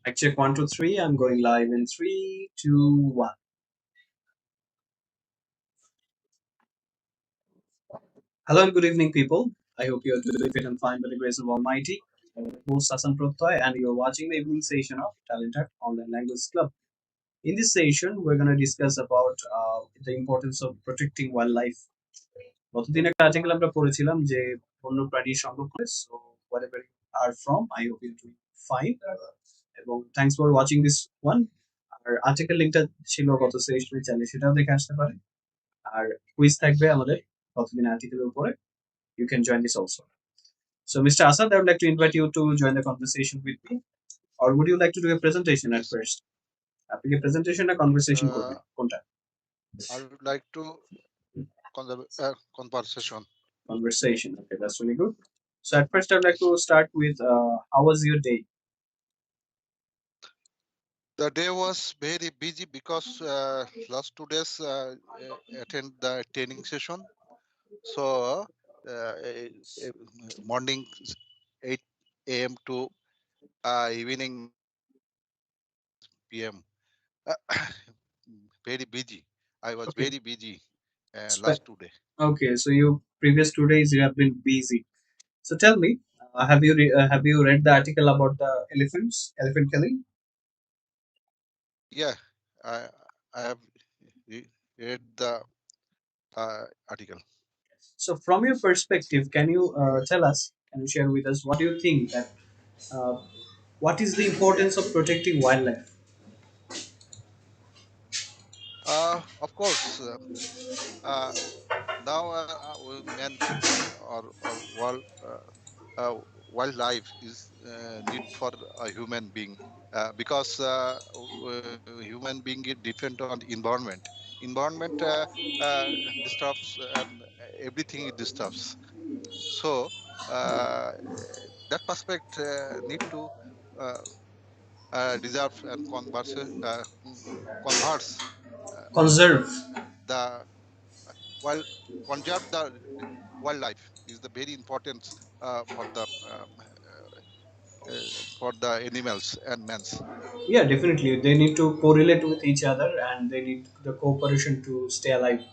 Mic check 1, 2, 3. I'm going live in 3, 2, 1. Hello and good evening, people. I hope you're doing fit and fine by the grace of Almighty. I'm your host Prottoy, and you're watching the evening session of TalentHut Online Language Club. In this session, we're going to discuss about the importance of protecting wildlife. গতদিন একটা article আমরা পড়েছিলাম যে বন্যপ্রাণী সংরক্ষণ so whatever you are from, I hope you're doing fine. এবং thanks for watching this one. আর article লিঙ্কটা ছিল গত সেশনে, চাইলে সেটাও দেখে আসতে পারে। আর কুইজ থাকবে আমাদের কতদিন আর্টিকেলের উপরে। You can join this also. So, Mr. Asad, I would like to invite you to join the conversation with me. Or would you like to do a presentation at Yes. first? আপনি কি presentation না conversation করবেন? Uh, কোনটা? I would like to conversation. Conversation. Okay, that's really good. So, at first, I would like to start with how was your day? The day was very busy because last 2 days attend the training session. So morning 8 a.m. to evening p.m. Very busy. I was Okay. very busy Spe- last 2 days. okay, so you previous 2 days you have been busy. So tell me, have you read the article about the elephant killing? Yeah, I I have read the article. So from your perspective, can you can you share with us what do you think that uh, what is the importance of protecting wildlife? Of course. Uh, Now, man or uh, wildlife is need for a human being because human being is depend on environment. Environment disturbs and everything it disturbs. So uh, that perspective need to uh, reserve and converse Conserve. the while conserve the wildlife is the very important for the animals and mans. Yeah, definitely. They need to correlate with each other, and they need the cooperation to stay alive.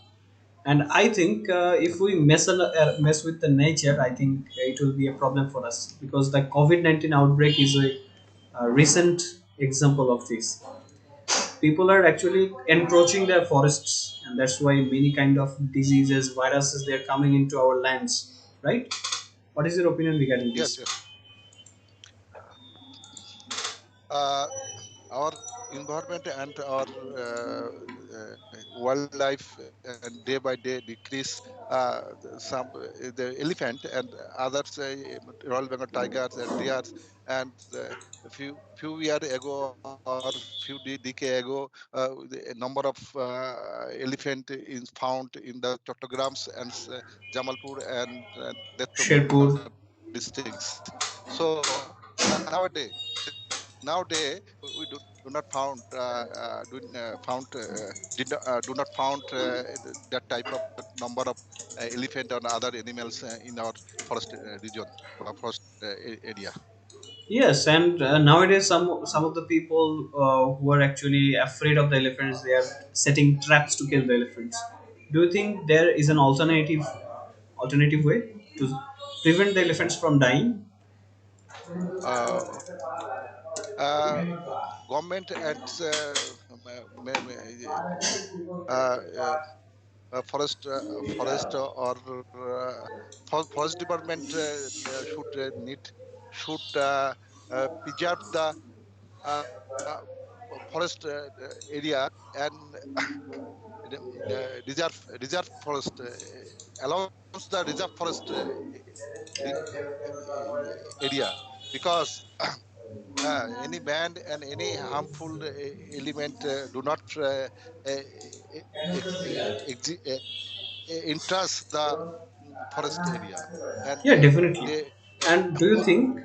And I think if we mess with the nature, I think it will be a problem for us because the COVID-19 outbreak is a recent example of this. People are actually encroaching their forests, and that's why many kind of diseases, viruses, they're coming into our lands, right? What is your opinion regarding Yes, this? yes. Uh, our environment and our wildlife and day by day decrease. Some the elephant and others, Royal Bengal tigers and deers, and a few years ago or few decade ago, the number of elephant is found in the Chottograms and Jamalpur and Sherpur. Netrapur districts. So nowadays we do not found do not found that type of number of elephant and other animals in our forest region or forest area. Yes, and nowadays some of the people who are actually afraid of the elephants, they are setting traps to kill the elephants. Do you think there is an alternative way to prevent the elephants from dying? Uh, uh, Government and uh, uh, forest or forest department should preserve the uh, uh, forest area and reserve forest allows the reserve forest area because any band and any harmful element do not ex- exi- entrust the forest area and Yeah, definitely. they And uh, do you think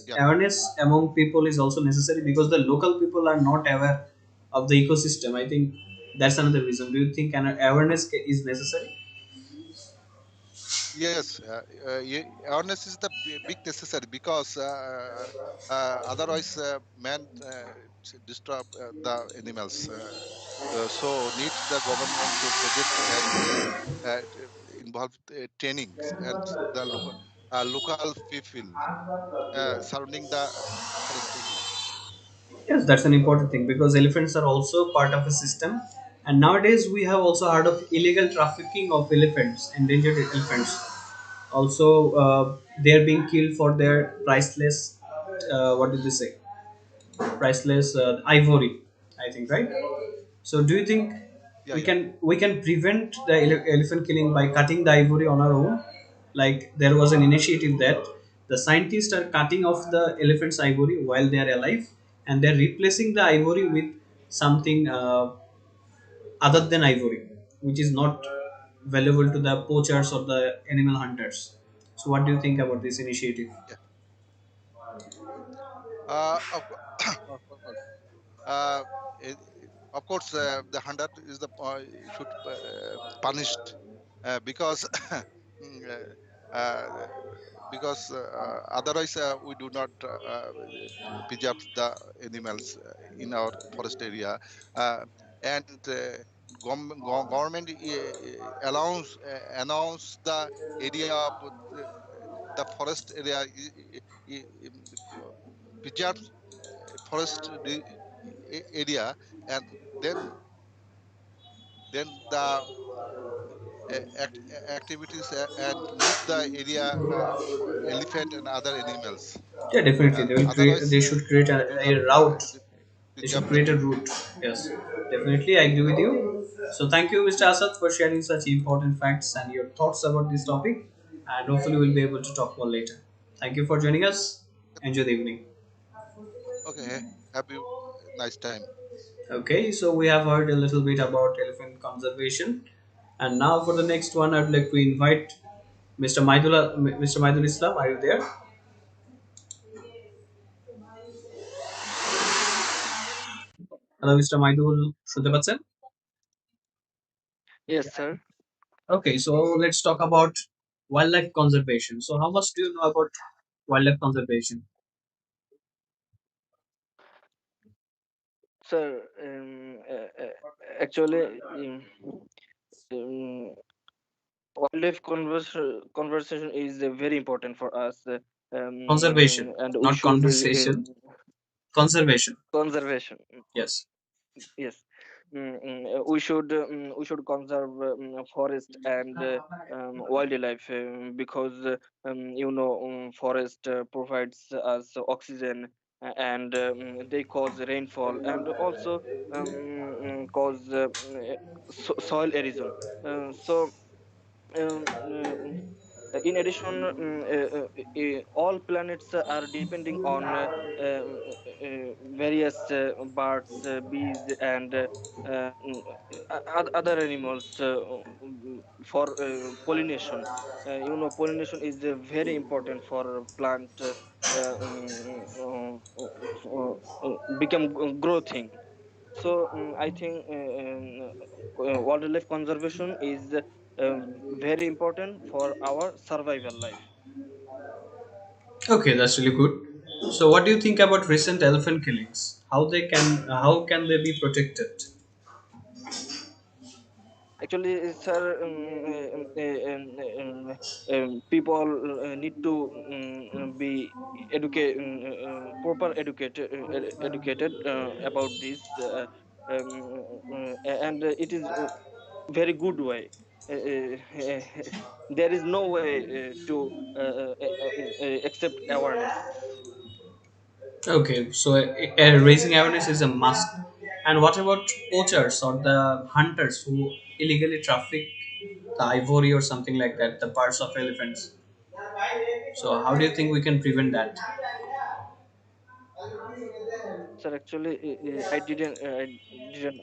yeah. awareness among people is also necessary because the local people are not aware of the ecosystem? I think that's another reason. Do you think an awareness is necessary? Yes, awareness is the big necessary because otherwise man disturb the animals. So need the government to project and involve trainings and the local people surrounding the forest area. Yes, that's an important thing because elephants are also part of a system. And nowadays, we have also heard of illegal trafficking of elephants, endangered elephants. Also, they are being killed for their priceless, what did they say? Priceless ivory, I think, right? So do you think Yeah, we yeah. can prevent the elephant killing by cutting the ivory on our own? Like there was an initiative that the scientists are cutting off the elephant's ivory while they are alive, and they're replacing the ivory with something other than ivory, which is not valuable to the poachers or the animal hunters. So what do you think about this initiative? Yeah. Of course. Of course. Uh, of course, the hunter is the should punished because mm, uh, because otherwise we do not preserve the animals in our forest area, uh, and government announce the area of the forest area preserves forest area, and then the activities and move the area for elephant and other animals. Yeah, definitely. Otherwise, They should create we do a not route. They should preserve create them. a route. Yes, definitely. I agree with you. So thank you, Mr. Asad, for sharing such important facts and your thoughts about this topic. And hopefully, we'll be able to talk more later. Thank you for joining us. Enjoy the evening. Okay, have you nice time. Okay, so we have heard a little bit about elephant conservation. And now for the next one, I'd like to invite Mr. Maidul Islam. Are you there? Hello, Mr. Maidul. শুনতে পাচ্ছেন? Yes, sir. Okay, so let's talk about wildlife conservation. So, how much do you know about wildlife conservation? Sir, actually, um, wildlife conversation is very important for us, Conservation, and we not should conversation. Conservation. conservation. Yes. Yes, we should conserve forest and wildlife because forest provides us oxygen and they cause rainfall and also cause soil erosion. So. In addition, all planets are depending on various birds, bees, and other animals for pollination. Pollination is very important for plant become growing. So I think wildlife conservation is very important for our survival life. Okay, that's really good. So, what do you think about recent elephant killings? How can they be protected? Actually, sir, people need to be proper educated about this, and it is very good way. There is no way to accept awareness. Okay, so raising awareness is a must. And what about poachers or the hunters who illegally traffic the ivory or something like that, the parts of elephants? So, how do you think we can prevent that? Sir, actually, I didn't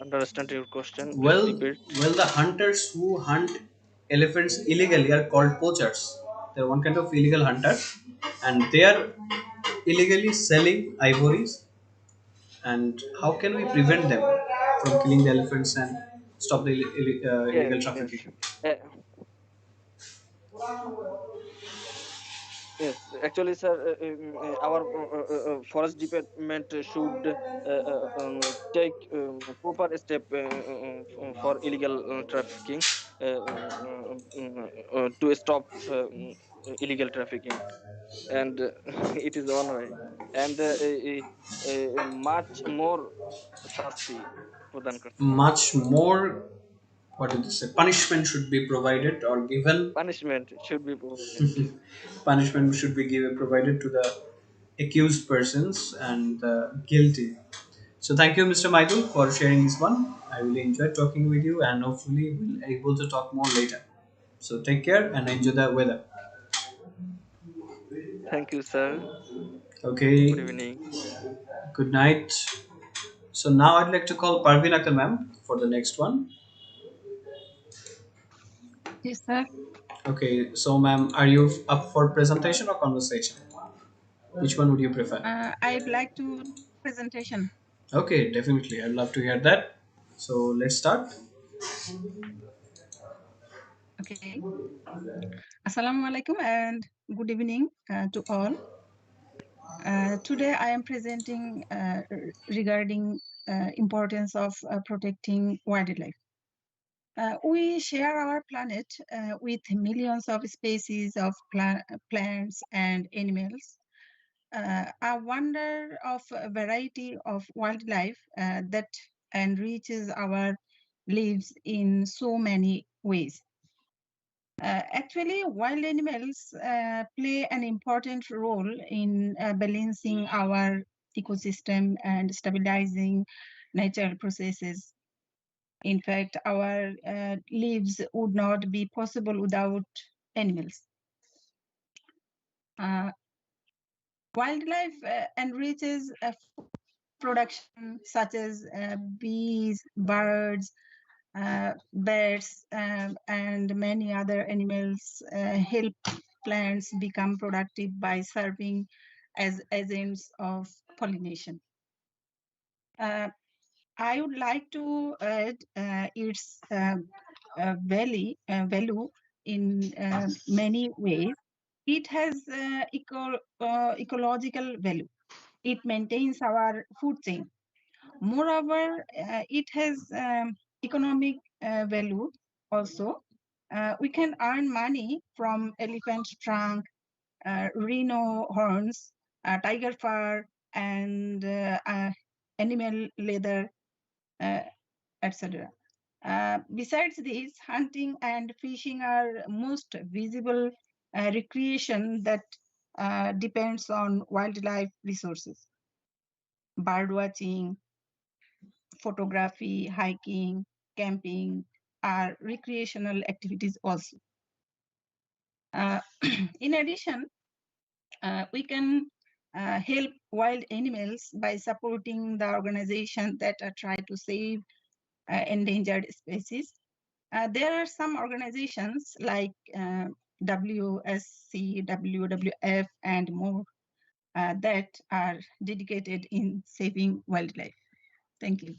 understand your question. Please Well, repeat. the hunters who hunt elephants illegally are called poachers. They're one kind of illegal hunter, and they are illegally selling ivories. And how can we prevent them from killing the elephants and stop the illegal Yes, yes. trafficking? Uh, Yes, actually, sir, our forest department should take proper step for illegal trafficking to stop illegal trafficking, and it is one way, and much more শাস্তি প্রদান করতে হবে. Much more, what did you say? Punishment should be provided or given. Punishment should be provided. Punishment should be given provided to the accused persons and the guilty. So thank you, Mr. Michael, for sharing this one. I really enjoyed talking with you, and hopefully we'll able to talk more later. So take care and enjoy the weather. Thank you, sir. Good Okay. evening. Good night. So now I'd like to call Parveen Akhtar ma'am for the next one. Yes, sir. Okay. So ma'am, are you up for presentation or conversation? Which one would you prefer? I'd like to presentation. Okay, definitely. I'd love to hear that. So let's start. Okay. Assalamu alaikum and good evening to all. Today I am presenting regarding importance of protecting wildlife. We share our planet with millions of species of plants and animals. A wonder of a variety of wildlife that enriches our lives in so many ways. Actually, wild animals play an important role in balancing our ecosystem and stabilizing natural processes. In fact, our lives would not be possible without animals. Uh, Wildlife enriches production such as bees, birds, birds, and many other animals help plants become productive by serving as agents of pollination. I would like to add its value in many ways. It has ecological value. It maintains our food chain. Moreover, it has economic value also. We can earn money from elephant trunk, rhino horns, tiger fur, and animal leather, uh, etc. Besides this, hunting and fishing are most visible recreation that depends on wildlife resources. Bird watching, photography, hiking, camping are recreational activities also. Uh, in addition, we can help wild animals by supporting the organization that try to save endangered species. There are some organizations like WSC, WWF, and more that are dedicated in saving wildlife. Thank you.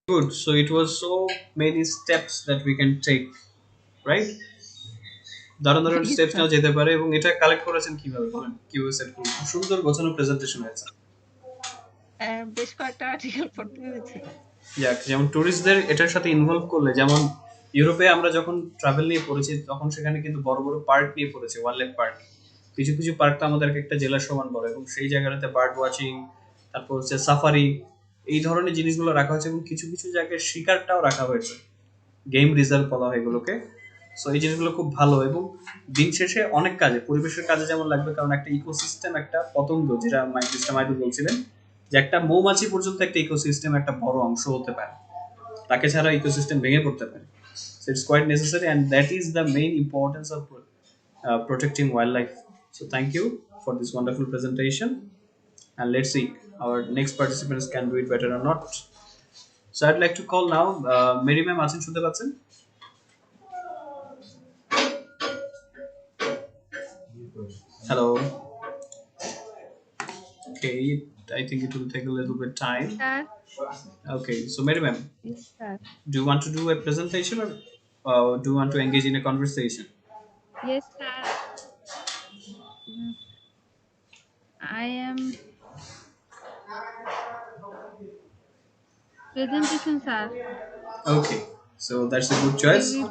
Good. So it was so many steps that we can take, right? দারুণ দারুণ Yes, steps sir. নেওয়া যেতে পারে এবং এটা collect করেছেন কিভাবে বলেন কিভাবে সেট করুন সুন্দর গোছানো প্রেজেন্টেশন হয়েছে বেশ কয়েকটা আর্টিকেল পড়তে হয়েছে। যাক যেমন ট্যুরিস্টদের এটার সাথে ইনভলভ করলে যেমন ইউরোপে আমরা যখন ট্রাভেল নিয়ে পড়েছি তখন সেখানে কিন্তু বড় বড় পার্ক নিয়ে পড়েছি ওয়াইল্ড লাইফ পার্ক কিছু কিছু পার্ক তো আমাদেরকে একটা জেলার সমান বড় এবং সেই জায়গাটাতে বার্ড ওয়াচিং তারপর হচ্ছে সাফারি এই ধরনের জিনিসগুলো রাখা হয়েছে এবং কিছু কিছু জায়গায় শিকারটাও রাখা হয়েছে গেম রিজার্ভ বলা হয় এগুলোকে সো এই জিনিসগুলো খুব ভালো এবং দিন শেষে অনেক কাজে পরিবেশের কাজে যেমন লাগবে কারণ একটা ইকোসিস্টেম একটা পতঙ্গ যেটা মিস্টার মাইদুল বলছিলেন যে একটা মৌমাছি পর্যন্ত একটা ইকোসিস্টেম একটা বড় অংশ হতে পারে তাকে ছাড়া ইকোসিস্টেম ভেঙে পড়তে পারে so it's quite necessary and that is the main importance of protecting wildlife. So thank you for this wonderful presentation and let's see our next participants can do it better or not. So I'd like to call now Mary ma'am আছেন শুনতে পাচ্ছেন hello okay I think it will take a little bit time Sir, okay so Mary ma'am yes, sir. do you want to do a presentation or Do you want to engage in a conversation? Yes, sir. Mm, I am presentation, sir. Okay, so that's a good We choice. will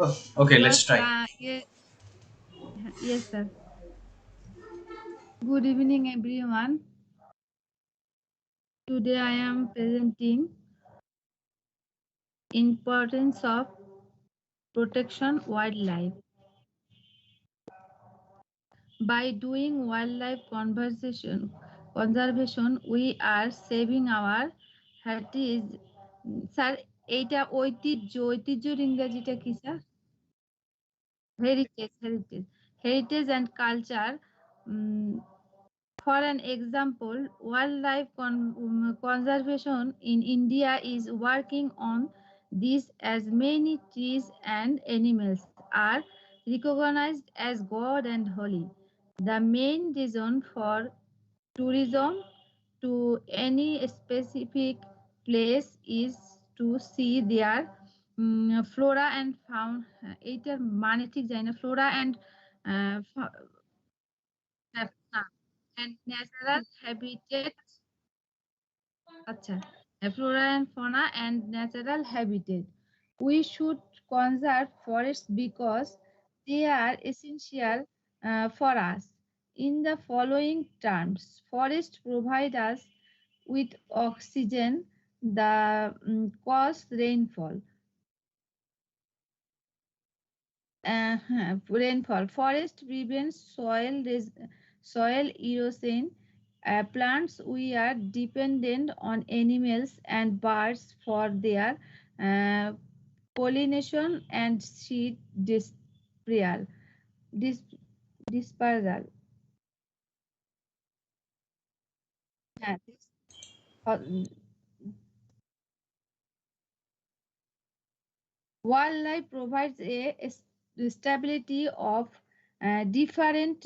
Oh, okay, let's just try. yes, sir. Good evening, everyone. Today I am presenting importance of protection wildlife. By doing wildlife conservation, we are saving our heritage. Sir এইটা ঐতিহ্যর ইংরেজিটা কি sir? Heritage and culture. For an example, conservation in India is working on this as many trees and animals are recognized as God and holy. The main reason for tourism to any specific place is to see their flora and fauna. এইটার মানে ঠিক জানি না, flora and natural habitat. Acha. Flora and fauna and natural habitat. We should conserve forests because they are essential for us. In the following terms, forests provide us with oxygen, the cause rainfall. Rainfall. Forest prevents soil erosion. Plants, we are dependent on animals and birds for their uh, pollination and seed dispersal. Dis- dispersal. হ্যাঁ, Wildlife provides a stability of different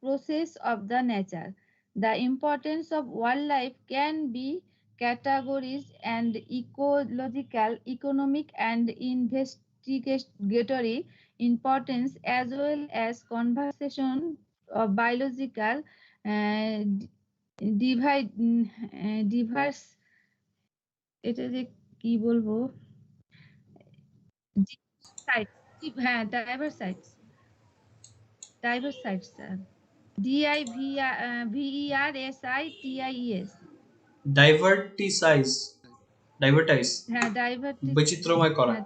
process of the nature. The importance of wildlife can be categorized and ecological, economic, and investigatory importance as well as conversation of biological divide, diverse. এটা যে কি বলবো, sites, হ্যাঁ, diverse sites, sir. DIVERSITIES, Divertisize, divertise, হ্যাঁ, divertis, বৈচিত্র্যময় করা। হ্যাঁ,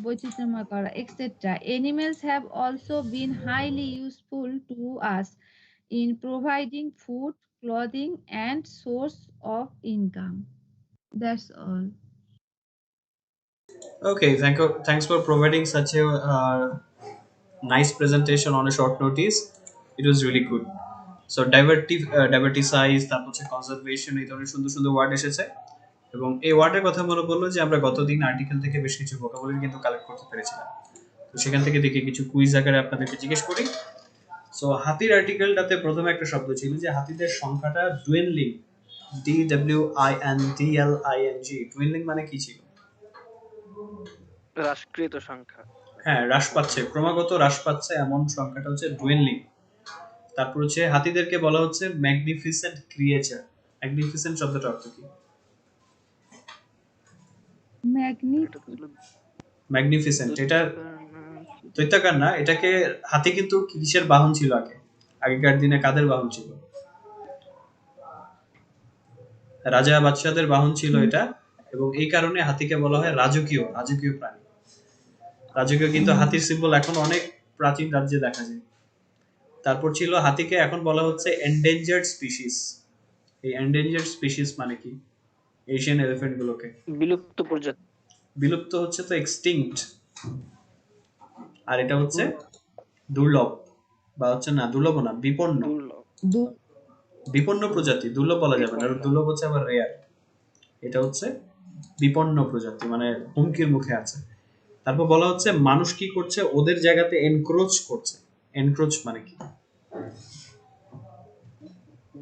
বৈচিত্র্যময় করা, etc. Animals have also been highly useful to us in providing food, clothing, and source of income. That's all. Okay, thanks for providing such a nice presentation on a short notice. It was really good. So divertisize, তারপর হচ্ছে conservation, এই ধরনের সুন্দর সুন্দর word এসেছে। এবং এই ওয়ার্ডের কথা মনে পড়লো যে আমরা গতদিন আর্টিকেল থেকে বেশ কিছু ভোকাবুলারি কিন্তু কালেক্ট করতে পেরেছিলাম। তো সেখান থেকে দেখে কিছু কুইজ আকারে আপনাদেরকে জিজ্ঞেস করি। সো হাতির আর্টিকেলটাতে প্রথমে একটা শব্দ ছিল যে হাতিদের সংখ্যাটা ডুয়েনলিং, DWINDLING। ডুয়েনলিং মানে কি ছিল? হ্রাসকৃত সংখ্যা। হ্যাঁ, হ্রাস পাচ্ছে, ক্রমাগত হ্রাস পাচ্ছে এমন সংখ্যাটা হচ্ছে ডুয়েনলিং। তারপর হচ্ছে হাতিদেরকে বলা হচ্ছে ম্যাগনিফিসেন্ট ক্রিয়েচার। ম্যাগনিফিসেন্ট শব্দটা অর্থ কি? এটা তো ছিল ম্যাগনিফিসেন্ট, এটা দৈত্যাকার না কি? দৈত্যাকার না। এটাকে হাতি কিন্তু কিসের বাহন ছিল আগে? আগেকার দিনে কাদের বাহন ছিল? রাজা বাদশাদের বাহন ছিল এটা। এবং এই কারণে হাতিকে বলা হয় রাজকীয়, রাজকীয় প্রাণী। রাজকীয় কিন্তু হাতির সিম্বল এখন অনেক প্রাচীন রাজ্যে দেখা যায়। তারপর ছিল হাতিকে এখন বলা হচ্ছে এন্ডেঞ্জার্ড স্পিসিস। এই এন্ডেঞ্জার্ড স্পিসিস মানে কি? এশিয়ান এলিফ্যান্ট গুলোকে বিলুপ্ত প্রজাতি। বিলুপ্ত হচ্ছে তো এক্সটিংক্ট, আর এটা হচ্ছে দুর্লভ, বা হচ্ছে না দুর্লভ না, বিপন্ন। দুর্লভ, বিপন্ন প্রজাতি, দুর্লভ বলা যাবে না, বিপন্ন। দুর্লভ হচ্ছে আবার রেয়ার। এটা হচ্ছে বিপন্ন প্রজাতি, মানে হুমকির মুখে আছে। তারপর বলা হচ্ছে মানুষ কি করছে, ওদের জায়গাতে এনক্রোচ করছে। এনক্রোচ মানে কি?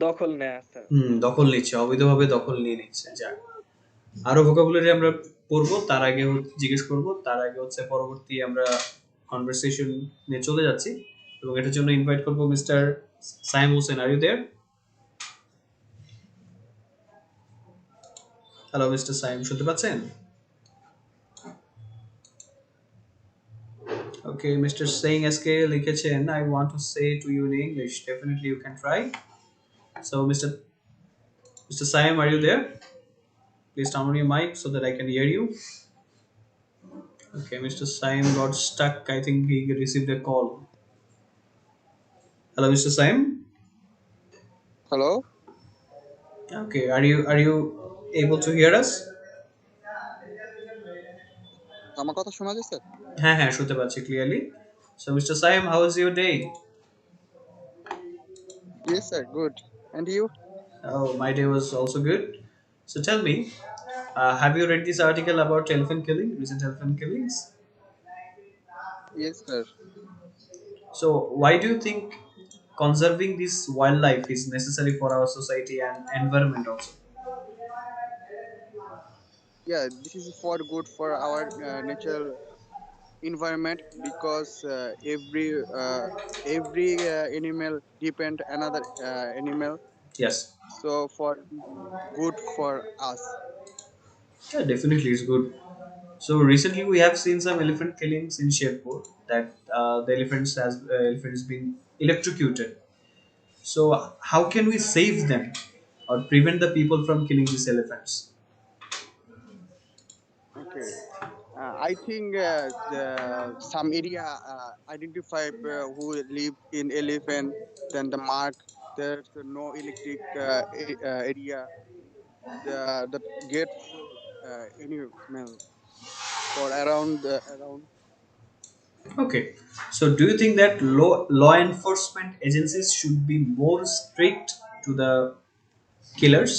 দখল নেয়া, স্যার। দখল নিচ্ছে, অবৈধভাবে দখল নিয়ে নিচ্ছে। যাক, আরো ভোকাবুলারি আমরা পড়বো, তার আগে জিজ্ঞেস করব, তার আগে হচ্ছে পরবর্তী আমরা কনভারসেশন নিয়ে চলে যাচ্ছি, এবং এটার জন্য ইনভাইট করবো mister Saim Hossain. Are you there? Hello mister Saim, শুনতে পাচ্ছেন? ওকে, মিস্টার সেইং এসকে লিখেছেন, I want to say to you in English, definitely you can try. So mister Saim, are you there? Please turn on your mic so that I can hear you. Okay, Mr. Saim got stuck. I think he received a call. Hello, Mr. Saim. Hello, Okay, are you able to hear us? আমার কথা শোনা যাচ্ছে? হ্যাঁ হ্যাঁ, শুনতে পাচ্ছি clearly. So, Mr. Saim, how was your day? Yes, sir. Good. And you? Oh, my day was also good. So, tell me, have you read this article about elephant killing, recent elephant killings? Yes, sir. So, why do you think conserving this wildlife is necessary for our society and environment also? Yeah, this is for good for our natural environment because every animal depend another animal. Yes. So for good for us. Yeah, definitely it's good. So recently we have seen some elephant killings in Sherpur, that the elephants been electrocuted. So how can we save them or prevent the people from killing these elephants? Okay. I think some area identify who live in elephant, then the mark. There's no electric area. The gate for any smell for around. Okay. So do you think that law enforcement agencies should be more strict to the killers?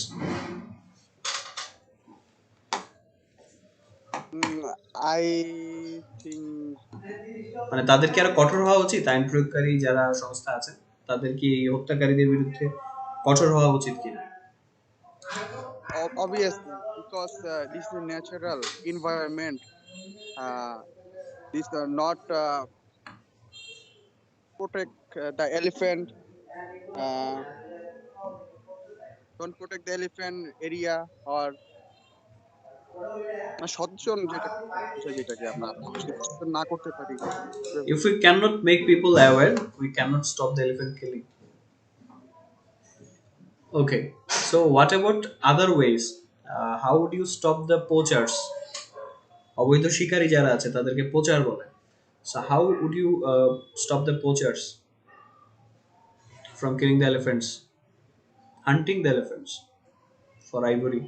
I think মানে তাদের কি আরো কঠোর হওয়া উচিত, আইন প্রয়োগকারী যারা সংস্থা আছে তাদের কি এই হত্যাকারীদের বিরুদ্ধে কঠোর হওয়া উচিত কিনা? obviously because this is a natural environment. Uh, this not protect the elephant. Uh, don't protect the elephant area or সচেতন যেটাকে বিষয় যেটাকে আমরা মানুষকে সচেতন না করতে পারি। If we cannot make people aware, we cannot stop the elephant killing. Okay, so what about other ways? How would you stop the poachers? অবৈধ শিকারী যারা আছে তাদেরকে পোচার বলে। So how would you stop the poachers from killing the elephants, hunting the elephants for ivory?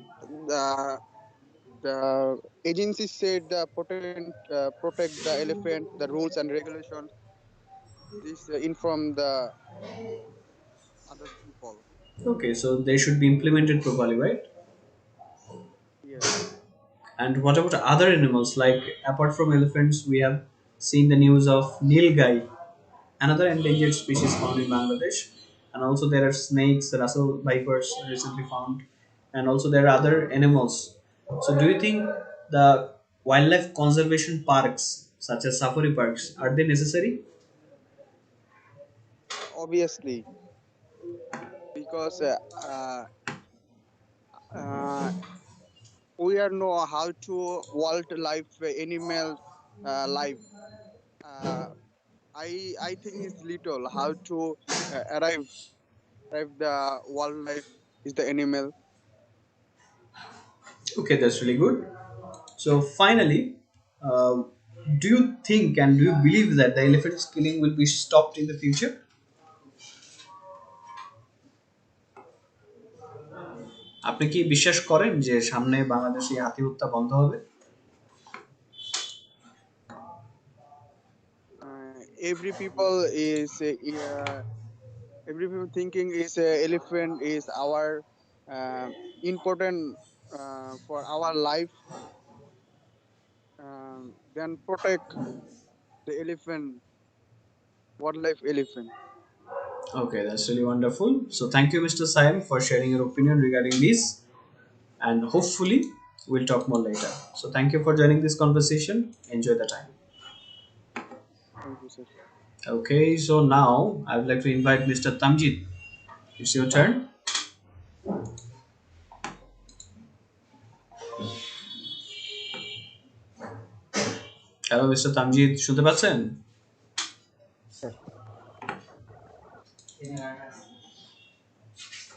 The agency said protect the elephant, the rules and regulations. This inform the other people. Okay, so they should be implemented properly, right? Yes. And what about other animals? Like apart from elephants, we have seen the news of nilgai, another endangered species found in Bangladesh, and also there are snakes, Russell vipers recently found, and also there are other animals. So, do you think the wildlife conservation parks, such as safari parks, are they necessary? Obviously, because uh, we are know how to wildlife animal life. Uh, I think it's little how to arrive the wildlife is the animal. Okay, that's really good. So, finally, uh, do you think and do you believe that the elephant killing will be stopped in the future? আপনি কি বিশ্বাস করেন যে সামনে বাংলাদেশে হাতি হত্যা বন্ধ হবে? Every people is every people thinking is elephant is our uh, important for our life. Then protect the elephant, wildlife elephant. Okay, that's really wonderful. So, thank you, Mr. Saim, for sharing your opinion regarding this. And hopefully, We'll talk more later. So thank you for joining this conversation. Enjoy the time. Thank you, sir. Okay, so now I would like to invite Mr. Tamjid. It's your turn. Hello, Mr. Tamjid. শুনতে পাচ্ছেন? Yes.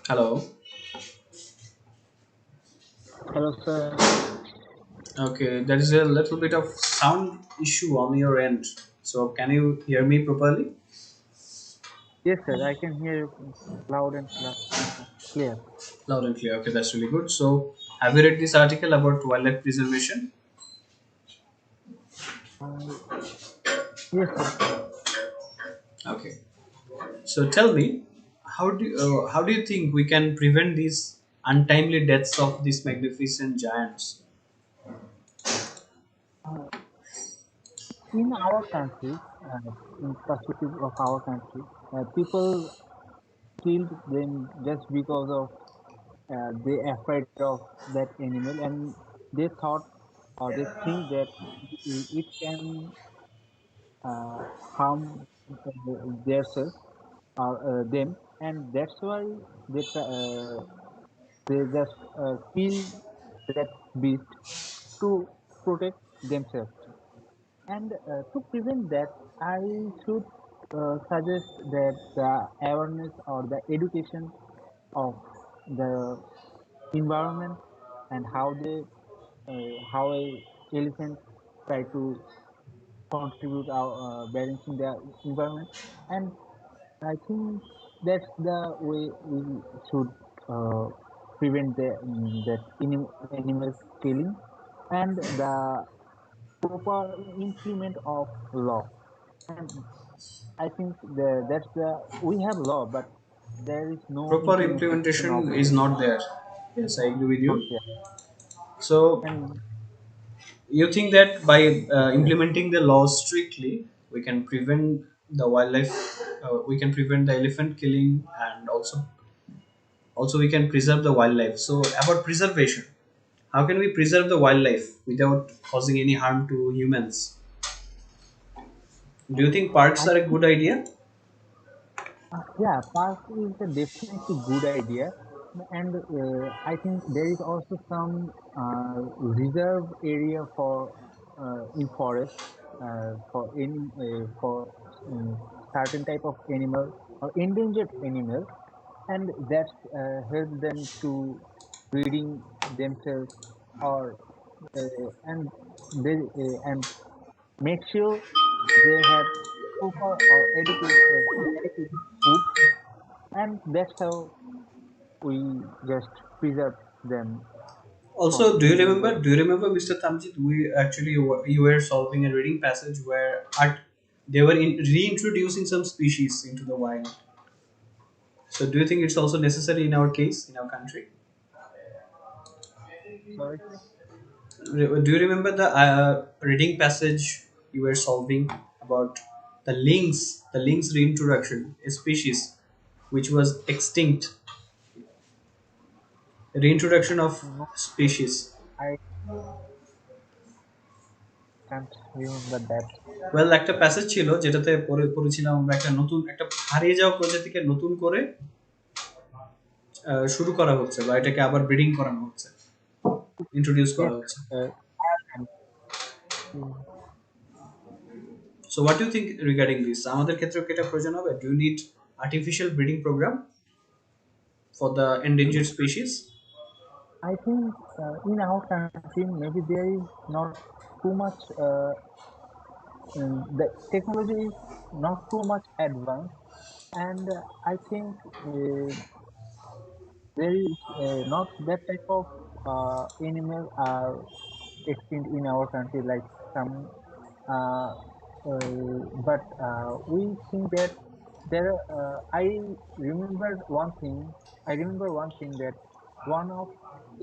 Hello. Hello, sir. Okay, there is a little bit of sound issue on your end. So can you hear me properly? Yes, sir. I can hear you loud and clear. Loud and clear. Okay, that's really good. So have you read this article about wildlife preservation? Uh, yes, sir. Okay. So tell me, how do you think we can prevent these untimely deaths of these magnificent giants? Uh, in our country, in perspective of our country, people killed them just because of they afraid of that animal, and they thought or they think that it can uh, harm themselves or them, and that's why they just kill that beast to protect themselves. And to prevent that, I should suggest that the awareness or the education of the environment and how a elephant try to contribute our balancing the environment, and I think that's the way we should uh, prevent that animal killing, and the proper implement of law. And I think that's the we have law, but there is no Proper implementation of implementation it. is not there. Yes, I agree with Not you. there. So And you think that by implementing the laws strictly, we can prevent the wildlife, we can prevent the elephant killing, and also we can preserve the wildlife. So about preservation, how can we preserve the wildlife without causing any harm to humans? Do you think parks I are a good idea? Yeah, park is a definitely good idea, and I think there is also some reserve area for in forest for certain type of animal or endangered animal, and that help them to breeding themselves or and and make sure they have proper or adequate food, and that's how we just preserve them from Also, endangered. do you remember, Mr. Tamjit? We actually you were solving a reading passage where they were reintroducing some species into the wild. So, do you think it's also necessary in our case, in our country? Sorry, sir. Do you remember the reading passage you were solving about the lynx reintroduction, a species which was extinct, reintroduction of No, species? I can't remember that. Well একটা passage ছিল যেটাতে পড়েছিলাম আমরা একটা হারিয়ে যাওয়া প্রজাতিকে নতুন করে শুরু করা হচ্ছে বা এটাকে আবার ব্রিডিং করানো হচ্ছে, ইন্ট্রোডিউস করা Yes, হচ্ছে. and, mm, so what you think regarding this? আমাদের ক্ষেত্রেও কি এটা প্রয়োজন হবে? Do you need artificial breeding program for the endangered species? I think in our country maybe there is not too much. The technology is not too much advanced, and I think there is not that type of animal are extinct in our country like some uh, but we think that there I remember one thing that one of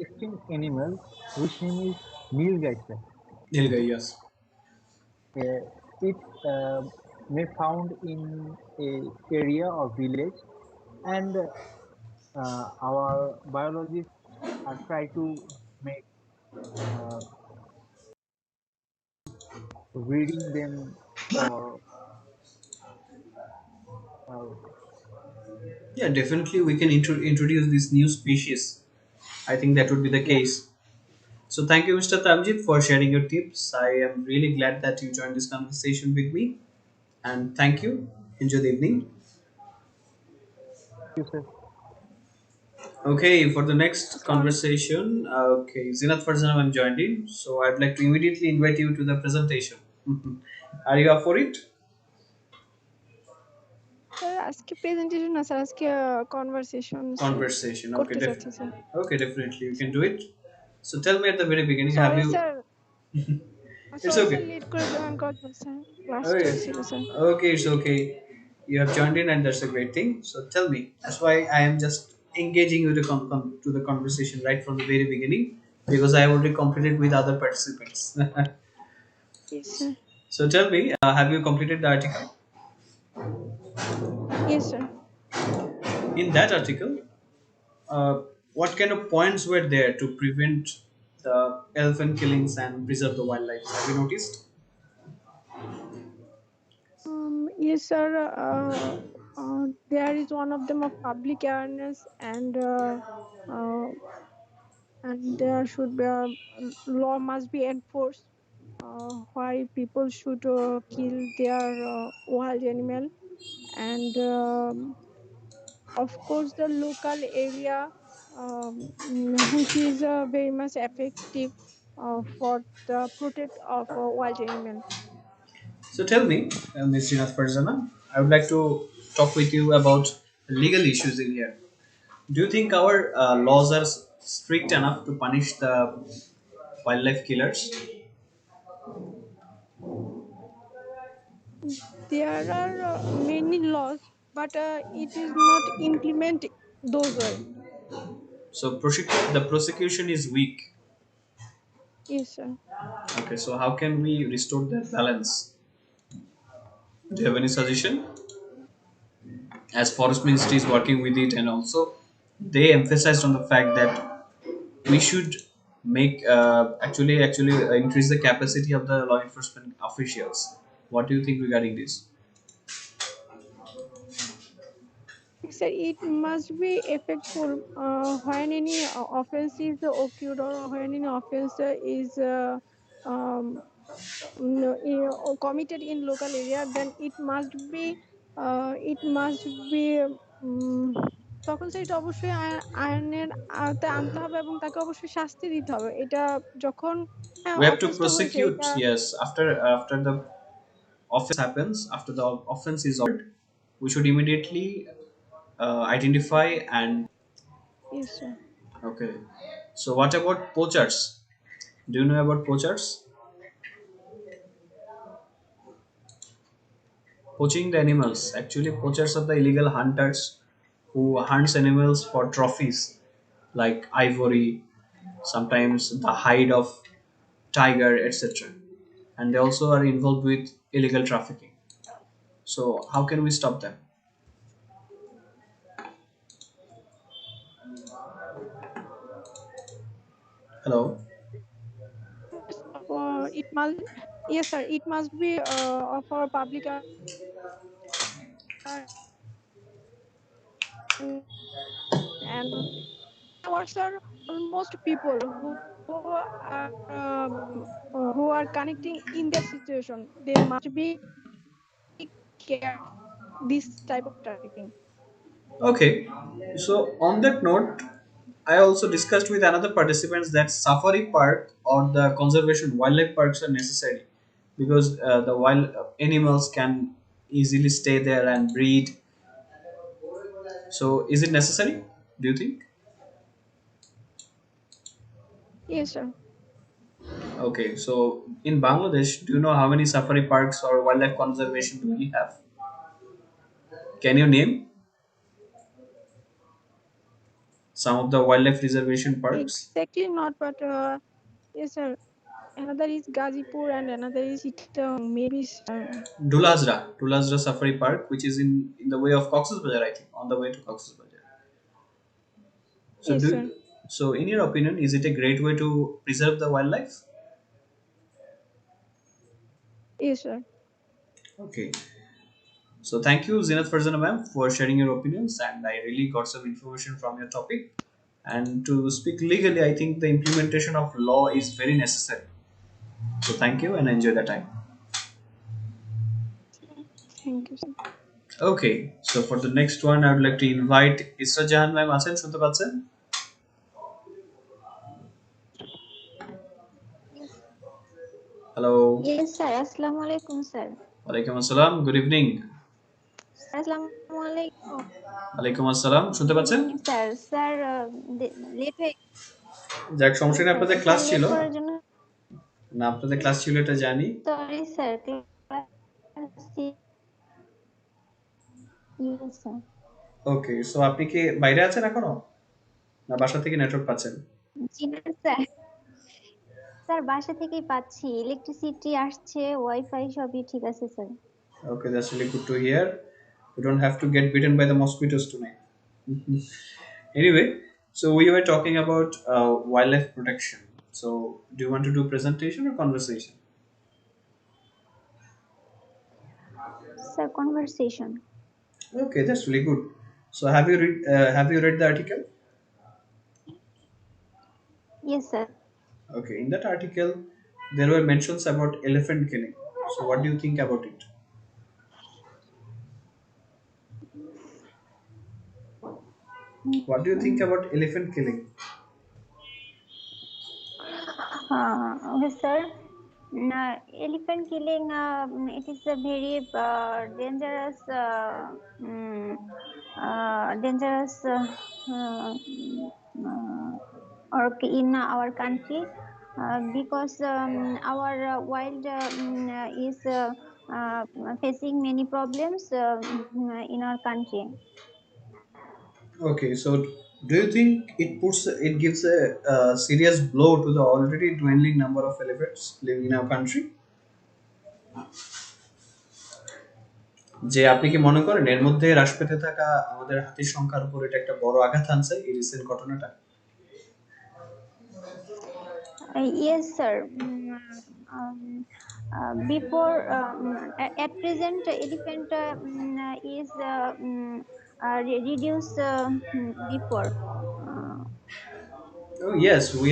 extinct animal which name is nilgaita. Nilgai, yes. It may found in a area or village, and our biologists are try to make uh, reading them or uh, Yeah, definitely we can introduce this new species. I think that would be the yeah, case. So thank you, Mr. Tamjit, for sharing your tips. I am really glad that you joined this conversation with me. And thank you. Enjoy the evening. you say, Okay, for the next Sorry. conversation, okay, Zinath Farzanam I'm joined in. So I'd like to immediately invite you to the presentation. Are you up for it? Sir আজকে presentation না sir আজকে conversations Conversation. Okay, করতে চাচ্ছি sir okay, definitely you can do it. So tell me at the very beginning, have sorry you? Sir It's sorry sir okay. Late করে join করার জন্য sir class Okay, চলছিল sir okay, it's okay. You have joined in, and that's a great thing. So tell me. That's why I am just engaging you to to the conversation right from the very beginning because I have already completed with other participants. Yes sir So tell me, have you completed the article? Yes sir In that article, uh, what kind of points were there to prevent the elephant killings and preserve the wildlife? Have you noticed? Yes sir there is one of them of public awareness uh, and there should be a law must be enforced why people should kill their wild animal and of course the local area which is very much effective for the protect of wild animal. So tell me, Ms. Jinath Farzana, I would like to talk with you about legal issues in here. Do you think our laws are strict enough to punish the wildlife killers? There are many laws but it is not implemented those way. So the prosecution is weak. Yes sir. Okay, so how can we restore that balance? Do you have any suggestion? As Forest Ministry is working with it, and also they emphasized on the fact that we should make actually increase the capacity of the law enforcement officials. What do you think regarding this? Sir, it must be effectful when any offense is occurred or when any offense is um, committed in local area, then it must be উম, তখন সেটা অবশ্যই আইনের আওতায় আনতে হবে এবং তাকে অবশ্যই শাস্তি দিতে হবে এটা যখন হ্যাঁ We have to অফেন্সটা হয়েছে এটা prosecute. Yes, after the offense happens, after the offense is occurred, we should immediately identify and. yes sir. Okay, so what about poachers? Do you know about poachers? Poaching the animals. Actually, poachers are the illegal hunters who hunts animals for trophies like ivory, sometimes the hide of tiger, etc. And they also are involved with illegal trafficking. So how can we stop them? Hello. It must yes sir it must be of our public and ours are almost people who are who are connecting in that situation. They must be care this type of trafficking. Okay. So on that note, I also discussed with another participants that safari park or the conservation wildlife parks are necessary because the wild animals can easily stay there and breed. So is it necessary? Do you think? Yes, sir. Okay. So in Bangladesh, do you know how many safari parks or wildlife conservation do we have? Can you name some of the wildlife reservation parks? Exactly not, but yes, sir. Another is Gazipur and another is Chittagong. Maybe, sir. Dulazra Safari Park, which is in the way of Cox's Bazar, I think, on the way to Cox's Bazar. So Yes, do sir. So, in your opinion, is it a great way to preserve the wildlife? Yes, sir. Okay. So, thank you, Zinat Farzana ma'am, for sharing your opinions, and I really got some information from your topic. And to speak legally, I think the implementation of law is very necessary. So, thank you and enjoy the time. Thank you, sir. Okay, so for the next one, I would like to invite Isra Jahan ma'am. আছেন শুনতে পাচ্ছেন? Yes, Hello. yes, sir. Assalamu alaikum, sir. ওয়ালাইকুম আসসালাম। Good evening. Sir, Assalamu alaikum. ওয়ালাইকুম আসসালাম। শুনতে Good পাচ্ছেন? evening, sir. Sir, late হয়ে যাক, সমস্যা yes, নেই, sir. আপনাদের Sir, ক্লাস ছিল। late করার জন্য না, আপনাদের ক্লাস ছিল এটা জানি। sorry, sir. Yes, sir. ওকে, সো আপনি কি বাইরে আছেন এখনো? না বাসা থেকে নেটওয়ার্ক পাচ্ছেন? জি না, স্যার। স্যার, বাসা থেকেই পাচ্ছি। ইলেকট্রিসিটি আসছে, ওয়াইফাই সবই ঠিক আছে, sir. Okay, that's really good to hear. You don't have to get bitten by the mosquitoes tonight. Anyway, so we were talking about wildlife protection. So, do you want to do presentation or conversation? Sir, conversation. Okay, that's really good. So, have you read the article? Yes, sir. Okay, in that article, there were mentions about elephant killing. So, what do you think about it? What do you think Mm. about elephant killing? Okay, sir. Elephant killing, it is a very dangerous, dangerous or in our country because our wild is facing many problems in our country. Okay, so do you think it gives a serious blow to the already dwindling number of elephants living in our country? যে আপনি কি মনে করেন এর মধ্যে হ্রাস পেতে থাকা আমাদের হাতির সংখ্যার উপর এটা একটা বড় আঘাত আনছে এই রিসেন্ট ঘটনাটা? Yes, sir. Before, at present, elephant is reduced before. Uh, Oh yes, we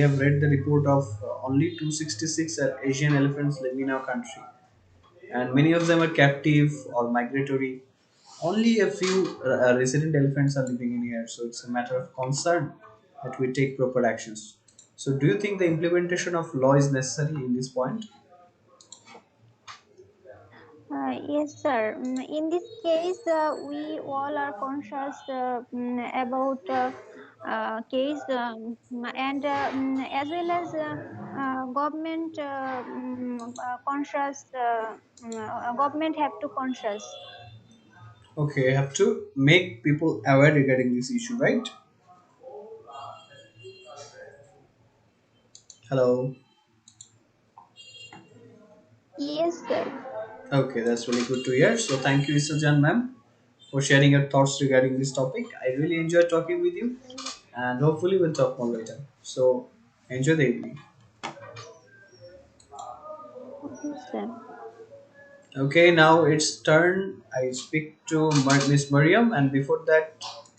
have read the report of only 266 Asian elephants living in our country, and many of them are captive or migratory. Only a few resident elephants are living in here, so it's a matter of concern that we take proper actions. So, do you think the implementation of law is necessary in this point? yes, sir. In this case, we all are conscious about case and as well as government conscious. Government have to conscious. Okay, I have to make people aware regarding this issue, right? Hello. Yes, sir. Okay, that's really good to hear. So, thank you, Isajan ma'am, for sharing your thoughts regarding this topic. I really enjoyed talking with you, and hopefully, we'll talk more later. So, enjoy the evening. Okay, sir. Okay, now it's turn. I speak to Miss Mariam, and before that,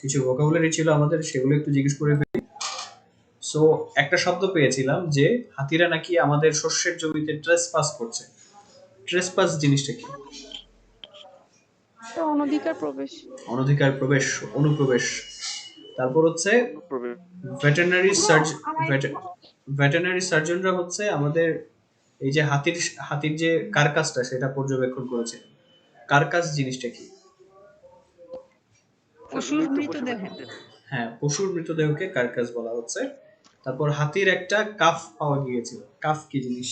কিছু vocabulary ছিল আমাদের সেগুলো একটু জিজ্ঞেস করে ফেলি। So একটা শব্দ পেয়েছিলাম যে হাতিরা নাকি আমাদের শস্যের জমিতে ট্রেসপাস করছে। ট্রেসপাস জিনিসটা কি? অনধিকার প্রবেশ। অনধিকার প্রবেশ, অনুপ্রবেশ। তারপর হচ্ছে অনুপ্রবেশ। ভেটেরিনারি সার্জন, ভেটেরিনারি সার্জনরা হচ্ছে আমাদের এই যে হাতির যে কার্কাসটা সেটা পর্যবেক্ষণ করেছে। কার্কাস জিনিসটা কি? পশুর মৃত পশু মৃতদেহ। পাখির দেহ। হ্যাঁ, পশুর মৃতদেহকে কার্কাস বলা হচ্ছে। তারপর হাতির একটা কাফ পাওয়া গিয়েছিল। কাফ কি জিনিস?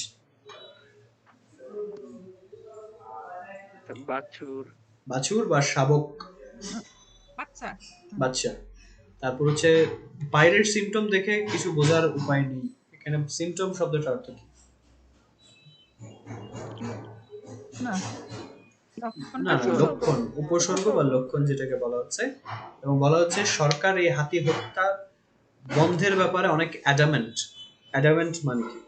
বাছুর। বাছুর বা শাবক, বাচ্চা। বাচ্চা। তারপর হচ্ছে পাইরেট সিম্পটম দেখে কিছু বোঝার উপায় নেই। এখানে সিম্পটম শব্দটার অর্থ কি? না, লক্ষণ না বা না, উপসর্গ। লক্ষণ, উপসর্গ বা লক্ষণ যেটাকে বলা হচ্ছে। এবং বলা হচ্ছে সরকার এই হাতি হত্যা বন্ধের ব্যাপারে অনেক অ্যাডামেন্ট। অ্যাডামেন্ট মানে কি?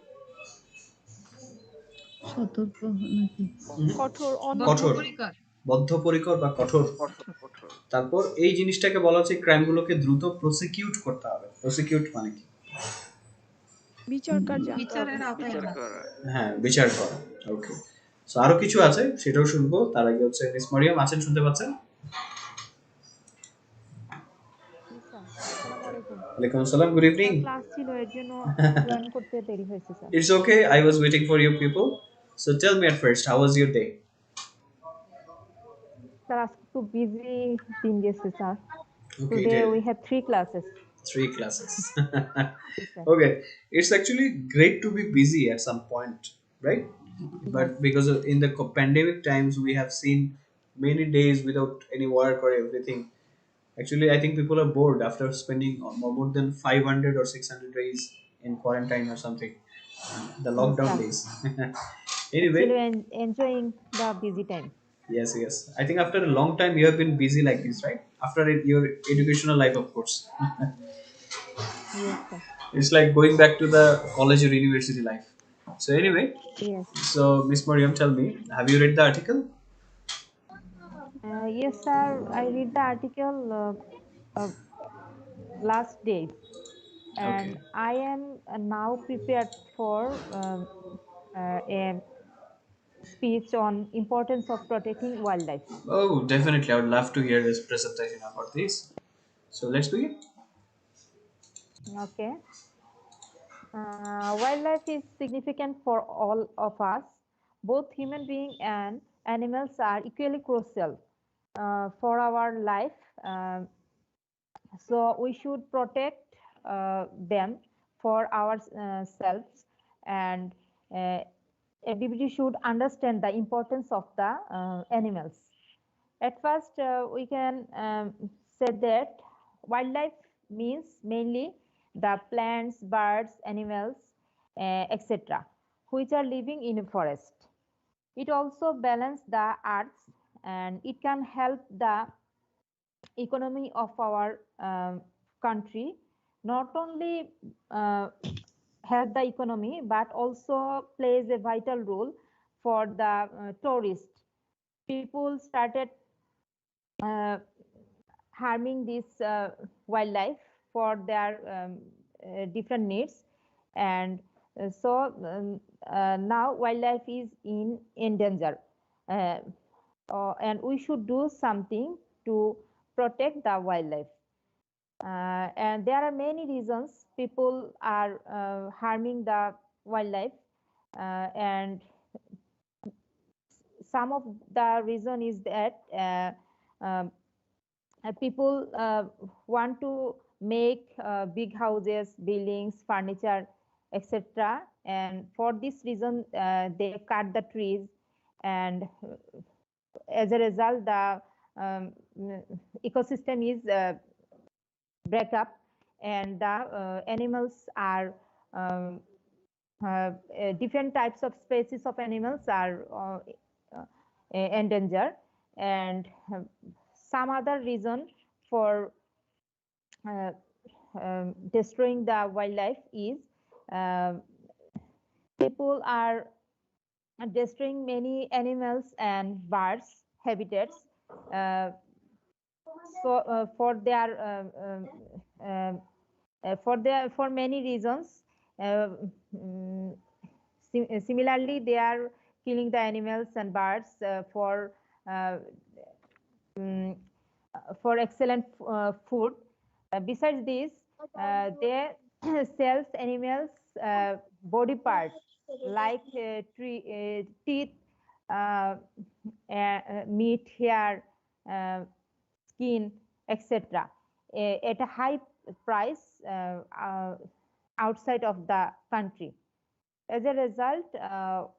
সতর্ক নাকি? কঠোর কঠোর, অনড় বদ্ধপরিকর বা কঠোর। কঠোর কঠোর তারপর এই জিনিসটাকে বলা হচ্ছে ক্রাইমগুলোকে দ্রুত প্রসিকিউট করতে হবে। প্রসিকিউট মানে কি? বিচার কার্য আনতে হবে। বিচারের আওতায় বিচার আনা। করা। হ্যাঁ, বিচার করা। ওকে। সো আরো কিছু আছে, সেটাও শুনবো। তার আগে হচ্ছে মিস মারিয়াম আছেন, শুনতে পাচ্ছেন? জি স্যার, আসসালামু আলাইকুম। ওয়ালাইকুম আসসালাম, গুড ইভিনিং। স্যার ক্লাস ছিল এর জন্য জয়েন করতে দেরি হয়েছে sir. It's okay, I was waiting for you people. So tell me at first, how was your day? Sir আজকে খুব বিজি দিন গেছে sir. Okay, today we have 3 classes. three classes. G sir. Okay, it's actually great to be busy at some point, right? But Yes. because in the pandemic times we have seen many days without any work or everything. Actually, I think people are bored after spending more than 500 or 600 days in quarantine or something, the Yes lockdown sir. days. Anyway, Actually enjoying the busy time. yes, I think after a long time you have been busy like this, right? After your educational life, of course. Yes sir. It's like going back to the college or university life. So anyway, Yes. so Miss Mariam, tell me, have you read the article? Yes sir, I read the article last days Okay. and I am now prepared for a speech on importance of protecting wildlife. Oh, definitely, I would love to hear this presentation about this. So let's begin. Okay. Wildlife is significant for all of us. Both human beings and animals are equally crucial for our life. So we should protect them for ourselves, and uh, everybody should understand the importance of the animals. At first, we can say that wildlife means mainly the plants, birds, animals, etc., which are living in a forest. It also balances the earth and it can help the economy of our country. Not only help the economy but also plays a vital role for the tourists. People started uh, harming this wildlife for their different needs, and now wildlife is in danger, uh, and we should do something to protect the wildlife. And there are many reasons people are harming the wildlife, and some of the reason is that um, people want to make big houses, buildings, furniture, etc., and for this reason they cut the trees, and as a result the um, ecosystem is break up, and the animals are different types of species of animals are endangered, and some other reason for uh, destroying the wildlife is uh, people are destroying many animals and birds habitats uh, for their for many reasons. uh, mm, Similarly, they are killing the animals and birds uh, mm, for excellent food. Besides this, they sells animals body parts like teeth, uh, meat, hair, uh, skin, etc. At a high price outside of the country. As a result, the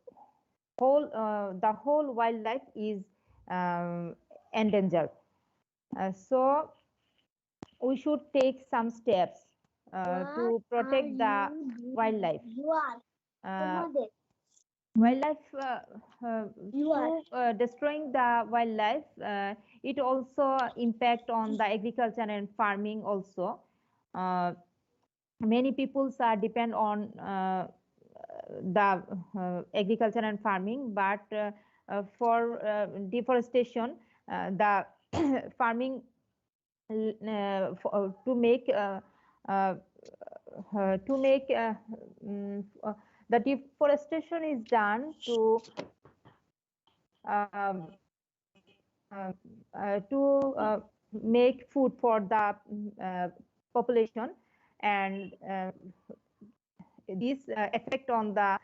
whole wildlife is endangered. So we should take some steps to protect the wildlife. Uh, Wildlife through destroying the wildlife, it also impact on the agriculture and farming also. Uh, many peoples are depend on the agriculture and farming, but for deforestation, the farming uh, to make the deforestation is done um, to make food for the population, and this effect on the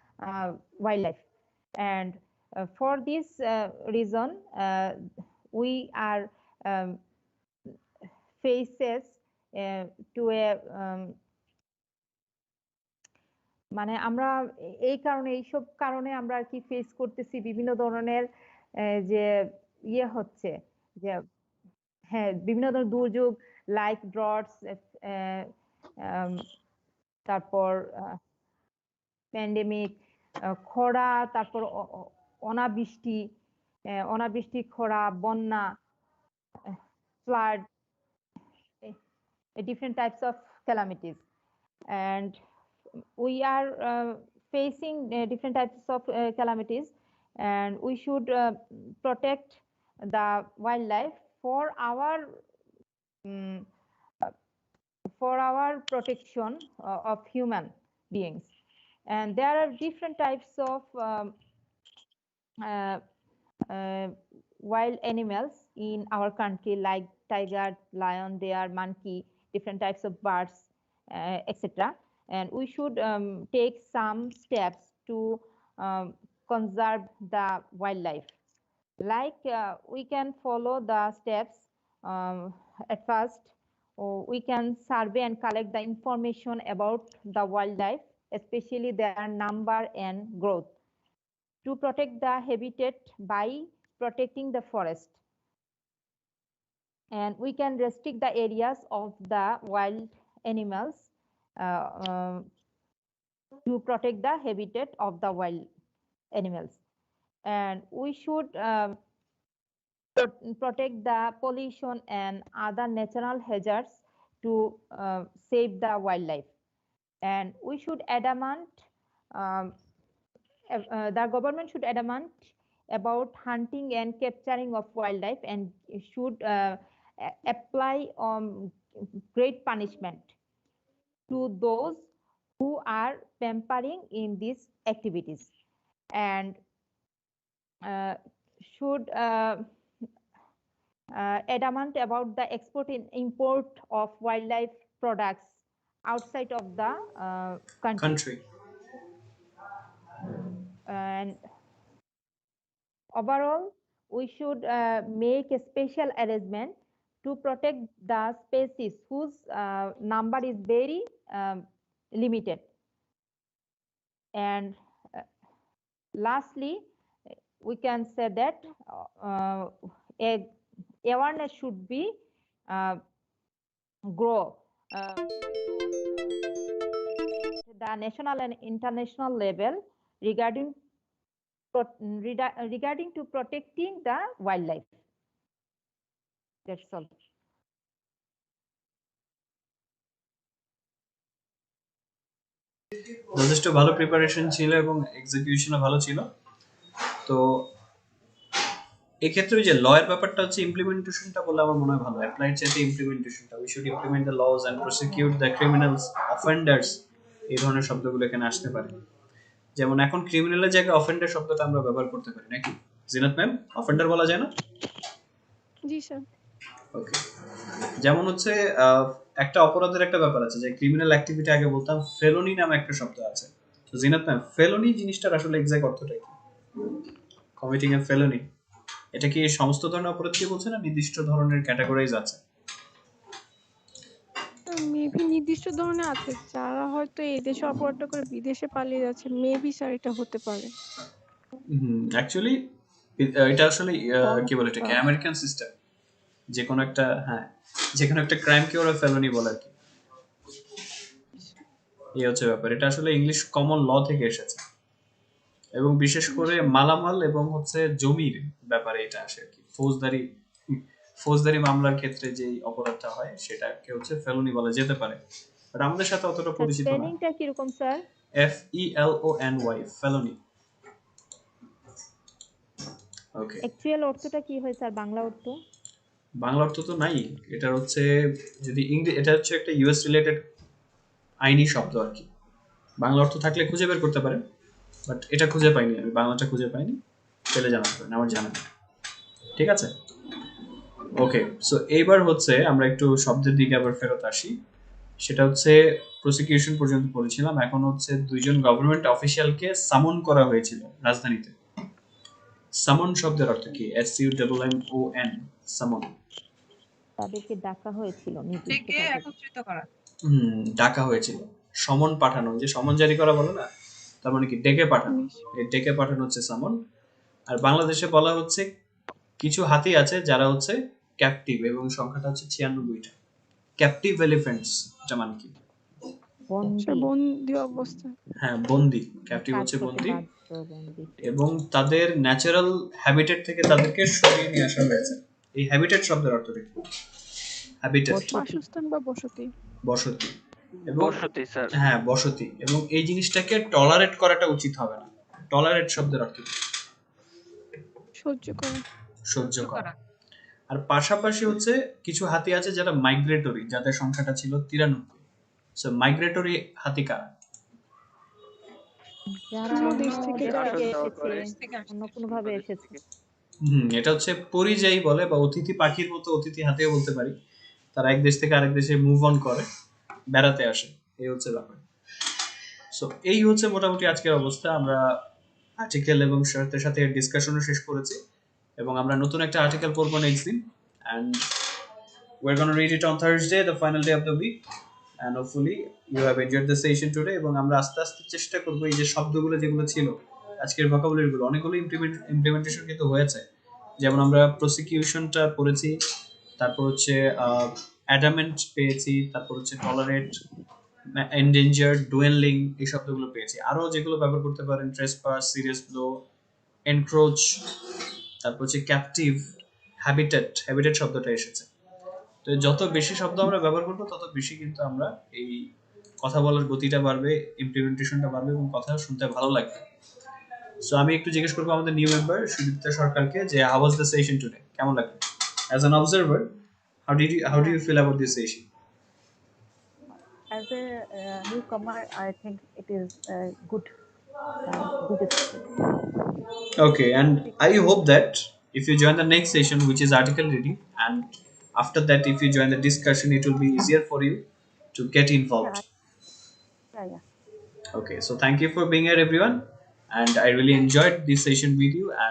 wildlife. And for this reason, we are um, faces to a মানে আমরা এইসব কারণে আমরা আর কি face করতেছি বিভিন্ন ধরনের যে ইয়ে হচ্ছে যে হ্যাঁ বিভিন্ন ধরনের দুর্যোগ লাইক ড্রটস, তারপর প্যান্ডেমিক, খরা, তারপর অনাবৃষ্টি, খরা, বন্যা, flood, different types of calamities. And we are facing different types of calamities, and we should protect the wildlife for um, protection of human beings. And there are different types of uh, wild animals in our country, like tiger, lion, bear, monkey, different types of birds, etc. And we should take some steps to conserve the wildlife. Like we can follow the steps. At first, we can survey and collect the information about the wildlife, especially their number and growth, to protect the habitat by protecting the forest. And we can restrict the areas of the wild animals to protect the habitat of the wild animals. And we should protect the pollution and other natural hazards to save the wildlife. And we should adamant the government should adamant about hunting and capturing of wildlife, and should apply great punishment to those who are pampering in these activities, and should adamant about the export and import of wildlife products outside of the country. And overall, we should make a special arrangement to protect the species whose number is very limited. And lastly, we can say that awareness should be grow the national and international level regarding to protecting the wildlife. That's all. যথেষ্ট ভালো preparation ছিল এবং এক্সিকিউশনও ভালো ছিল। তো এক্ষেত্রে ওই যে লয়ের ব্যাপারটা হচ্ছে ইমপ্লিমেন্টেশনটা বলে আমার মনে হয় ভালো। অ্যাপ্লাইড চাইতে ইমপ্লিমেন্টেশনটা, we should implement the laws and prosecute the criminals offenders, এই ধরনের শব্দগুলো এখানে আসতে পারে। যেমন এখন ক্রিমিনালের জায়গায় অফেন্ডার শব্দটা আমরা ব্যবহার করতে পারি নাকি জিনাত ম্যাম? অফেন্ডার বলা যায় না? জি স্যার। ওকে, যেমন হচ্ছে একটা অপরাধের একটা ব্যাপার আছে যে ক্রিমিনাল অ্যাক্টিভিটি, আগে বলতাম ফেলোনি নামে একটা শব্দ আছে। তো জিনাত ম্যাম, ফেলোনি জিনিসটার আসলে এক্সাক্ট অর্থটা কি? কমিটিং এ ফেলোনি, এটা কি সমস্ত ধরনের অপরাধকে বলছে না নির্দিষ্ট ধরনের ক্যাটাগরাইজ আছে? মেবি নির্দিষ্ট ধরনের আছে, যারা হয়তো এই দেশে অপরাধ করে বিদেশে পালিয়ে যাচ্ছে, মেবি স্যার এটা হতে পারে। অ্যাকচুয়ালি এটা আসলে কি বলে এটাকে, আমেরিকান সিস্টেম। যে কোনো একটা, হ্যাঁ, যে কোনো একটা ক্রাইমকে ওরা ফেলোনি বলে আর কি। এই হচ্ছে ব্যাপার। এটা আসলে ইংলিশ কমন ল থেকে এসেছে, এবং বিশেষ করে মালামাল এবং হচ্ছে জমির ব্যাপারে এটা আসে আর কি। ফৌজদারি মামলার ক্ষেত্রে যে অপরাধটা হয় সেটাকে হচ্ছে ফেলোনি বলা যেতে পারে। বাট আমাদের সাথে অতটা স্যার পরিচিত না। স্পেলিংটা কিরকম sir? FELONY, felony. Okay, actual অর্থটা কি হয় স্যার, বাংলা অর্থ? বাংলা অর্থ তো নাই। এটা হচ্ছে যদি এটা হচ্ছে একটা ইউএস রিলেটেড আইনি শব্দ আর কি। বাংলা অর্থ থাকলে খুঁজে বের করতে পারেন, বাট এটা খুঁজে পাইনি, আমি বাংলাটা খুঁজে পাইনি। পেলে জানাতে পারেন, আমার জানা নেই। ঠিক আছে, ওকে। সো এইবার হচ্ছে আমরা একটু শব্দের দিকে আবার ফেরত আসি। সেটা হচ্ছে প্রসিকিউশন পর্যন্ত পড়েছিলাম, এখন হচ্ছে দুইজন গভর্নমেন্ট অফিসিয়ালকে সামন করা হয়েছিল রাজধানীতে। সামন শব্দের অর্থ কি? SUMMON, সামন। তাদেরকে ডাকা হয়েছিল নির্দিষ্ট ডেকে কাজে। একত্রিত করা। ডাকা হয়েছিল, সমন পাঠানো, যে সমন জারি করা বলে না, তার মানে কি ডেকে পাঠানো। এই ডেকে পাঠানো হচ্ছে সামন। আর বাংলাদেশে বলা হচ্ছে কিছু হাতি আছে যারা হচ্ছে ক্যাপটিভ, এবং সংখ্যাটা হচ্ছে 96টা। ক্যাপটিভ এলিফ্যান্টস, এটা মানে কি? সে বন্দি, বন্দি অবস্থায়। হ্যাঁ, বন্দি। ক্যাপটিভ কাজ হচ্ছে করতে বন্দি, বাধ্য বন্দি। এবং তাদের ন্যাচারাল হ্যাবিটেট থেকে তাদেরকে সরিয়ে নিয়ে আসা হয়েছে। এই হ্যাবিটেট শব্দের অর্থটা কি? হ্যাবিটেট, বসতি। বাসস্থান বা বসতি। বসতি। এবং বসতি স্যার। হ্যাঁ, বসতি। এবং এই জিনিসটাকে টলারেট করাটা উচিত হবে না। টলারেট শব্দের অর্থ কি? সহ্য করা। সহ্য করা। আর পাশাপাশি হচ্ছে কিছু হাতি আছে যারা মাইগ্রেটরি, যাদের সংখ্যাটা ছিল 93। সো মাইগ্রেটরি হাতি কারা? যারা অন্য অন্য দেশ থেকে দেশ যারা থেকে আসা যাওয়া করে, এসেছে, অন্য কোনো ভাবে বাংলাদেশ এসেছে। থেকে। এটা হচ্ছে পরিযায়ী বলে, বা অতিথি পাখির মতো অতিথি হাতিও বলতে পারি। তারা এক দেশ থেকে আরেক দেশে মুভ অন করে, বেড়াতে আসে, এই হচ্ছে ব্যাপার। সো এই হচ্ছে মোটামুটি আজকের অবস্থা। আমরা আর্টিকেল এবং সাথে সাথে ডিসকাশনও শেষ করেছি, এবং আমরা নতুন একটা আর্টিকেল পড়বো নেক্সট দিন, and we're going to read it on Thursday, the final day of the week, and hopefully you have enjoyed the session today. এবং আমরা আস্তে আস্তে চেষ্টা করবো এই যে শব্দগুলো যেগুলো ছিল আজকের ভোকাবুলারি গুলো, অনেকগুলো ইমপ্লিমেন্টেশন কিন্তু হয়েছে। যেমন আমরা প্রসিকিউশনটা পড়েছি, তারপর হচ্ছে অ্যাডামেন্ট পেয়েছি, তারপর হচ্ছে টলারেট, এন্ডেঞ্জার্ড, ডুয়েলিং, এই শব্দগুলো পেয়েছি। আরো যেগুলো ব্যবহার করতে পারেন, ট্রেসপাস, সিরিয়াস ব্লো, এনক্রোচ, তারপর হচ্ছে ক্যাপটিভ, হ্যাবিটেট, হ্যাবিটেট শব্দটা এসেছে। তো যত বেশি শব্দ আমরা ব্যবহার করবো তত বেশি কিন্তু আমরা এই কথা বলার গতিটা বাড়বে, ইমপ্লিমেন্টেশনটা বাড়বে, এবং কথা শুনতে ভালো লাগবে। সো আমি একটু জিজ্ঞেস করবো আমাদের নিউ মেম্বার সুদীপ্তা সরকারকে যে how was the session today, কেমন লাগলো as an observer? How do you feel about this session? As a newcomer, I think it is a good session. Okay, and I hope that if you join the next session, which is article reading, and after that if you join the discussion, it will be easier for you to get involved. Yeah, yeah. Okay, so thank you for being here everyone, and I really enjoyed this session with you, and